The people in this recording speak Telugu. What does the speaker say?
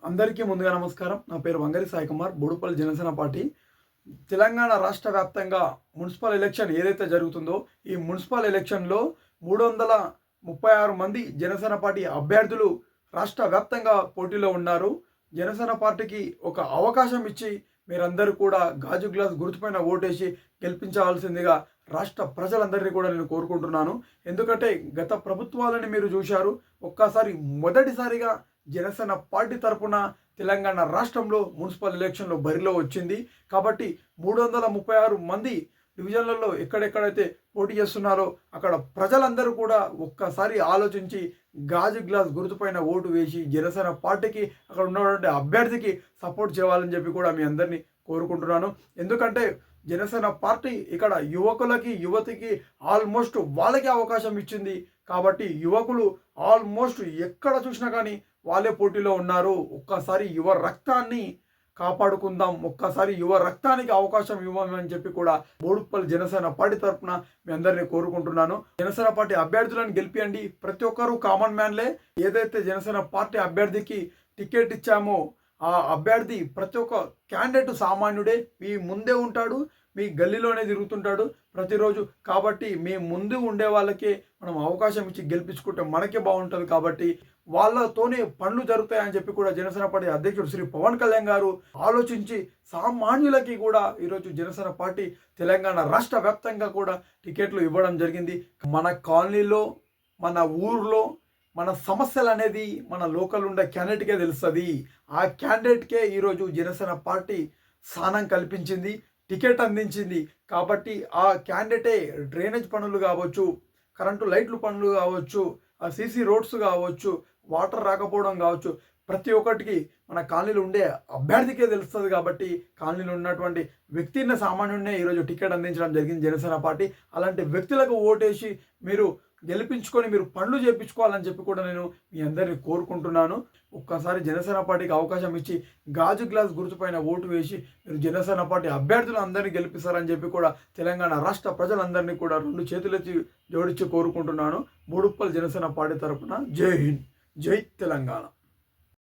అందరికీ ముందుగా నమస్కారం. నా పేరు వంగరి సాయి కుమార్, బోడుపల్లి జనసేన పార్టీ. తెలంగాణ రాష్ట్ర వ్యాప్తంగా మున్సిపల్ ఎలక్షన్ ఏదైతే జరుగుతుందో, ఈ మున్సిపల్ ఎలక్షన్‌లో 336 మంది జనసేన పార్టీ అభ్యర్థులు రాష్ట్ర వ్యాప్తంగా పోటీలో ఉన్నారు. జనసేన పార్టీకి ఒక అవకాశం ఇచ్చి మీరందరూ కూడా గాజు గ్లాస్ గుర్తుపైన ఓటేసి గెలిపించాల్సిందిగా రాష్ట్ర ప్రజలందరినీ కూడా నేను కోరుకుంటున్నాను. ఎందుకంటే గత ప్రభుత్వాలని మీరు చూశారు. ఒక్కసారి మొదటిసారిగా జనసేన పార్టీ తరపున తెలంగాణ రాష్ట్రంలో మున్సిపల్ ఎలక్షన్లో బరిలో వచ్చింది. కాబట్టి 336 మంది డివిజన్లలో ఎక్కడెక్కడైతే పోటీ చేస్తున్నారో అక్కడ ప్రజలందరూ కూడా ఒక్కసారి ఆలోచించి గాజు గ్లాస్ గుర్తుపైన ఓటు వేసి జనసేన పార్టీకి అక్కడ ఉన్నటువంటి అభ్యర్థికి సపోర్ట్ చేయాలని చెప్పి కూడా మీ అందరినీ కోరుకుంటున్నాను. ఎందుకంటే జనసేన పార్టీ ఇక్కడ యువకులకి యువతికి ఆల్మోస్ట్ వాళ్ళకి అవకాశం ఇచ్చింది. కాబట్టి యువకులు ఆల్మోస్ట్ ఎక్కడ చూసినా కానీ వాళ్ళే పోటీలో ఉన్నారు. ఒక్కసారి యువ రక్తాన్ని కాపాడుకుందాం, ఒక్కసారి యువ రక్తానికి అవకాశం ఇవ్వమని చెప్పి కూడా బోడుపల్లి జనసేన పార్టీ తరఫున మీ అందరినీ కోరుకుంటున్నాను. జనసేన పార్టీ అభ్యర్థులను గెలిపియండి. ప్రతి ఒక్కరూ కామన్ మ్యాన్లే. ఏదైతే జనసేన పార్టీ అభ్యర్థికి టికెట్ ఇచ్చామో ఆ అభ్యర్థి ప్రతి ఒక్క క్యాండిడేట్ సామాన్యుడే. మీ ముందే ఉంటాడు, మీ గల్లీలోనే తిరుగుతుంటాడు ప్రతిరోజు. కాబట్టి మీ ముందు ఉండే వాళ్ళకే మనం అవకాశం ఇచ్చి గెలిపించుకుంటే మనకే బాగుంటుంది. కాబట్టి వాళ్ళతోనే పనులు జరుగుతాయని చెప్పి కూడా జనసేన పార్టీ అధ్యక్షుడు శ్రీ పవన్ కళ్యాణ్ గారు ఆలోచించి సామాన్యులకి కూడా ఈరోజు జనసేన పార్టీ తెలంగాణ రాష్ట్ర వ్యాప్తంగా కూడా టికెట్లు ఇవ్వడం జరిగింది. మన కాలనీలో, మన ఊర్లో మన సమస్యలు అనేది మన లోకల్ ఉండే క్యాండిడేట్కే తెలుస్తుంది. ఆ క్యాండిడేట్కే ఈరోజు జనసేన పార్టీ స్థానం కల్పించింది, టికెట్ అందించింది. కాబట్టి ఆ క్యాండిడేటే డ్రైనేజ్ పనులు కావచ్చు, కరెంటు లైట్లు పనులు కావచ్చు, ఆ సీసీ రోడ్స్ కావచ్చు, వాటర్ రాకపోవడం కావచ్చు, ప్రతి ఒక్కటికి మన కాలనీలో ఉండే అభ్యర్థికే తెలుస్తుంది. కాబట్టి కాలనీలో ఉన్నటువంటి వ్యక్తిని సామాన్యుడినే ఈరోజు టికెట్ అందించడం జరిగింది జనసేన పార్టీ. అలాంటి వ్యక్తులకు ఓటేసి మీరు గెలిపించుకొని మీరు పనులు చేయించుకోవాలని చెప్పి కూడా నేను మీ అందరినీ కోరుకుంటున్నాను. ఒక్కసారి జనసేన పార్టీకి అవకాశం ఇచ్చి గాజు గ్లాస్ గుర్తుపైన ఓటు వేసి మీరు జనసేన పార్టీ అభ్యర్థులు అందరినీ గెలిపిస్తారని చెప్పి కూడా తెలంగాణ రాష్ట్ర ప్రజలందరినీ కూడా 2 చేతులెత్తి జోడించి కోరుకుంటున్నాను. బోడుపల్లి జనసేన పార్టీ తరపున జై హింద్, జై తెలంగాణ.